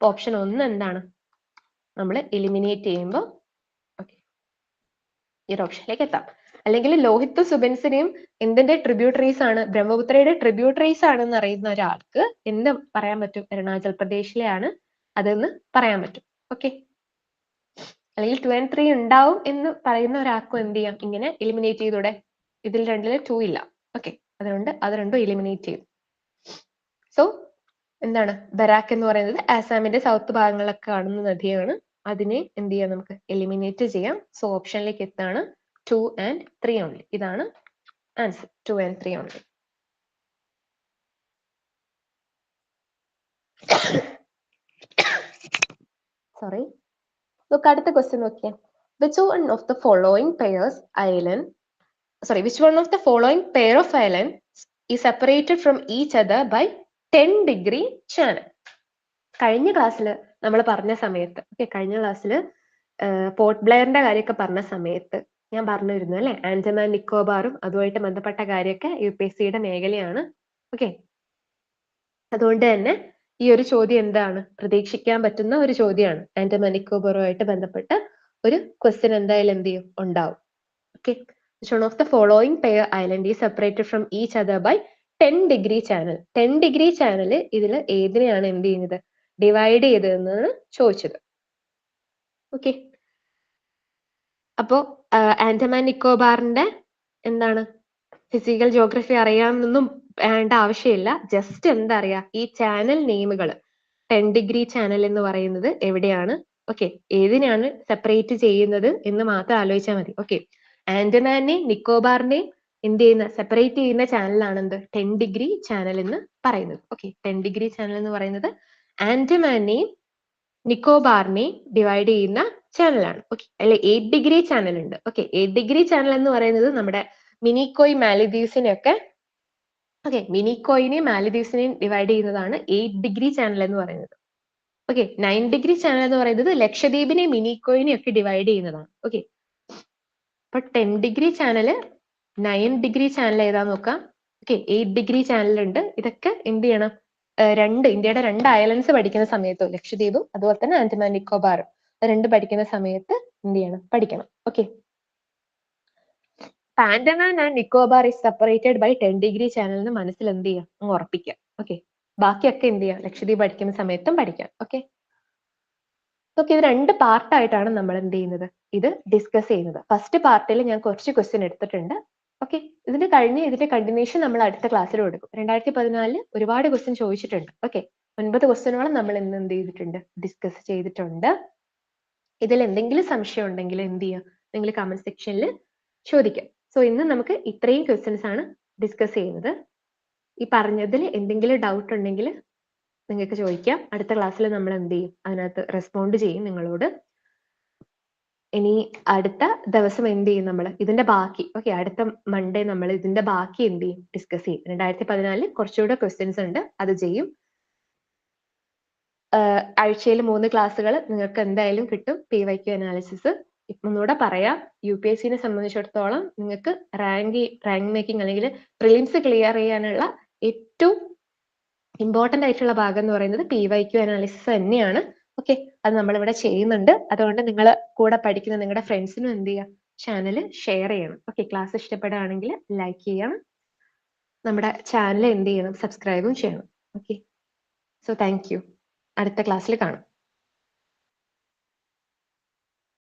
ഓപ്ഷൻ 1 എന്താണ്? നമ്മൾ എലിമിനേറ്റ് ചെയ്യുമ്പോൾ ഈ ഒരു ഓപ്ഷനിലേക്ക് എത്താം. അല്ലെങ്കിൽ ലോഹിത്തും സുബൻസിരിയും എന്തിന്റെ ട്രിബ്യൂട്ടറീസ് ആണ്? ബ്രഹ്മപുത്രയുടെ ട്രിബ്യൂട്ടറീസ് ആണെന്ന് അറിയുന്ന ഒരാൾക്ക് എന്ത് പറയാൻ പറ്റും? അരുണാചൽ പ്രദേശിലെയാണ് അതെന്ന് പറയാൻ പറ്റും. ഓക്കെ, അല്ലെങ്കിൽ 2 and 3 ഉണ്ടാവും എന്ന് പറയുന്ന ഒരാൾക്കും എന്ത് ചെയ്യാം? ഇങ്ങനെ എലിമിനേറ്റ് ചെയ്തൂടെ? ഇതിൽ രണ്ടില് 2 ഇല്ല. ഓക്കെ, അതുകൊണ്ട് അത് രണ്ടും എലിമിനേറ്റ് ചെയ്യും. സോ എന്താണ്? ബരാക്ക് എന്ന് പറയുന്നത് ആസാമിന്റെ സൗത്ത് ഭാഗങ്ങളിലൊക്കെ കാണുന്ന നദിയാണ്. അതിനെ എന്ത് ചെയ്യാം? നമുക്ക് എലിമിനേറ്റ് ചെയ്യാം. സോ ഓപ്ഷനിലേക്ക് എത്താണ് 2 and 3 ഓൺലി. ഇതാണ് ആൻസർ, 2 and 3 ഓൺലി. സോറി. നോക്ക്, അടുത്ത ക്വസ്റ്റ്യൻ നോക്കിയേ. which one of the following pair of islands is separated from each other by 10-degree channel? കഴിഞ്ഞ ക്ലാസ്സിൽ നമ്മൾ പറഞ്ഞ സമയത്ത് കഴിഞ്ഞ ക്ലാസ്സിൽ പോർട്ട് ബ്ലെയറിന്റെ കാര്യമൊക്കെ പറഞ്ഞ സമയത്ത് ഞാൻ പറഞ്ഞിരുന്നു അല്ലെ, ആൻഡമാൻ നിക്കോബാറും അതുമായിട്ട് ബന്ധപ്പെട്ട കാര്യമൊക്കെ UPSCയുടെ മേഖലയാണ്. ഓക്കെ, അതുകൊണ്ട് തന്നെ ഈ ഒരു ചോദ്യം എന്താണ്? പ്രതീക്ഷിക്കാൻ പറ്റുന്ന ഒരു ചോദ്യമാണ്. ആൻഡമാൻ നിക്കോബാറുമായിട്ട് ബന്ധപ്പെട്ട ഒരു ക്വസ്റ്റ്യൻ എന്തായാലും എന്ത് ചെയ്യും? ഉണ്ടാവും. Okay, which one of the following pair island is separated from each other by 10-degree channel? 10-degree channel ഇതിൽ ഏതിനെയാണ് എന്ത് ചെയ്യുന്നത്? ഡിവൈഡ് ചെയ്തതെന്നാണ് ചോദിച്ചത്. ഓക്കെ, അപ്പോ ആൻഡമാൻ നിക്കോബാറിന്റെ എന്താണ് ഫിസിക്കൽ ജോഗ്രഫി അറിയാമെന്നൊന്നും വേണ്ട ആവശ്യമില്ല. ജസ്റ്റ് എന്താ അറിയാ, ഈ ചാനൽ നെയിമുകൾ 10-degree ചാനൽ എന്ന് പറയുന്നത് എവിടെയാണ്, ഏതിനാണ് സെപ്പറേറ്റ് ചെയ്യുന്നത് എന്ന് മാത്രം ആലോചിച്ചാൽ മതി. ആൻഡമാനെയും നിക്കോബാറിനെയും എന്ത് ചെയ്യുന്ന സെപ്പറേറ്റ് ചെയ്യുന്ന ചാനലാണ് എന്ത്? 10-degree ചാനൽ എന്ന് പറയുന്നത്. 10-degree ചാനൽ എന്ന് പറയുന്നത് ആൻഡമാനെയും നിക്കോബാറിനെയും ഡിവൈഡ് ചെയ്യുന്ന ചാനലാണ്. അല്ലെ 8-degree ചാനൽ ഉണ്ട്. 8-degree ചാനൽ എന്ന് പറയുന്നത് നമ്മുടെ മിനിക്കോയ് മാലിദ്വീപ്സിനെയൊക്കെ മിനിക്കോയിനെയും മാലിദ്വീപ്സിനെയും ഡിവൈഡ് ചെയ്യുന്നതാണ് 8-degree ചാനൽ എന്ന് പറയുന്നത്. 9-degree ചാനൽ എന്ന് പറയുന്നത് ലക്ഷദ്വീപിനെയും മിനിക്കോയിനെയും ഒക്കെ ഡിവൈഡ് ചെയ്യുന്നതാണ്. അപ്പൊ 10-degree ചാനൽ, 9-degree ചാനൽ ഏതാ നോക്കാം. 8-degree ചാനൽ ഉണ്ട്. ഇതൊക്കെ എന്ത് ചെയ്യണം? ഇന്ത്യയുടെ 2 ഐലൻഡ്സ് പഠിക്കുന്ന സമയത്തോ, ലക്ഷദ്വീപും അതുപോലെ തന്നെ ആൻഡമാൻ നിക്കോബാറും രണ്ട് പഠിക്കുന്ന സമയത്ത് എന്ത് ചെയ്യണം? പഠിക്കണം. Andaman and Nicobar is separated by 10-degree channel എന്ന് മനസ്സിൽ എന്ത് ചെയ്യാം? അങ്ങ് ഉറപ്പിക്കാം. ബാക്കിയൊക്കെ എന്ത് ചെയ്യാം? ലക്ഷദ്വീപ് പഠിക്കുന്ന സമയത്തും പഠിക്കാം. ഇത് 2 പാർട്ടായിട്ടാണ് നമ്മൾ എന്ത് ചെയ്യുന്നത്? ഇത് ഡിസ്കസ് ചെയ്യുന്നത്. ഫസ്റ്റ് പാർട്ടിൽ ഞാൻ കുറച്ച് ക്വസ്റ്റ്യൻ എടുത്തിട്ടുണ്ട്. ഇതിന്റെ കഴിഞ്ഞ് ഇതിന്റെ കണ്ടിന്യൂഷൻ നമ്മൾ അടുത്ത ക്ലാസ്സിൽ കൊടുക്കും. 2014 ഒരുപാട് ക്വസ്റ്റ്യൻ ചോദിച്ചിട്ടുണ്ട്. 9 ക്വസ്റ്റ്യനുകളും നമ്മൾ ഇന്ന് എന്ത് ചെയ്തിട്ടുണ്ട്? ഡിസ്കസ് ചെയ്തിട്ടുണ്ട്. ഇതിൽ എന്തെങ്കിലും സംശയം ഉണ്ടെങ്കിൽ എന്ത് ചെയ്യുക? നിങ്ങൾ കമന്റ് സെക്ഷനിൽ ചോദിക്കാം. സോ ഇന്ന് നമുക്ക് ഇത്രയും ക്വസ്റ്റ്യൻസ് ആണ് ഡിസ്കസ് ചെയ്യുന്നത്. ഈ പറഞ്ഞതിൽ എന്തെങ്കിലും ഡൗട്ട് ഉണ്ടെങ്കിൽ നിങ്ങൾക്ക് ചോദിക്കാം. അടുത്ത ക്ലാസ്സിൽ നമ്മൾ എന്ത് ചെയ്യും? അതിനകത്ത് റെസ്പോണ്ട് ചെയ്യും നിങ്ങളോട്. ഇനി അടുത്ത ദിവസം എന്ത് ചെയ്യും? നമ്മൾ ഇതിന്റെ ബാക്കി അടുത്ത മൺഡേ നമ്മൾ ഇതിന്റെ ബാക്കി എന്ത് ചെയ്യും? ഡിസ്കസ് ചെയ്യും. 2014 കുറച്ചുകൂടെ ക്വസ്റ്റ്യൻസ് ഉണ്ട്, അത് ചെയ്യും. ആഴ്ചയിൽ 3 ക്ലാസ്സുകൾ നിങ്ങൾക്ക് എന്തായാലും കിട്ടും. PYQ analysis. ഒന്നുകൂടെ പറയാം, UPSCനെ സംബന്ധിച്ചിടത്തോളം നിങ്ങൾക്ക് റാങ്ക് മേക്കിംഗ് അല്ലെങ്കിൽ പ്രിലിംസ് ക്ലിയർ ചെയ്യാനുള്ള ഏറ്റവും ഇമ്പോർട്ടന്റ് ആയിട്ടുള്ള ഭാഗം എന്ന് പറയുന്നത് PYQ അനാലിസിസ് തന്നെയാണ്. അത് നമ്മളിവിടെ ചെയ്യുന്നുണ്ട്. അതുകൊണ്ട് നിങ്ങൾ കൂടെ പഠിക്കുന്ന നിങ്ങളുടെ ഫ്രണ്ട്സിനും എന്ത് ചെയ്യുക? ചാനൽ ഷെയർ ചെയ്യണം. ക്ലാസ് ഇഷ്ടപ്പെടുകയാണെങ്കിൽ ലൈക്ക് ചെയ്യണം. നമ്മുടെ ചാനൽ എന്ത് ചെയ്യണം? സബ്സ്ക്രൈബും ചെയ്യണം. So thank you. അടുത്ത ക്ലാസ്സിൽ കാണാം.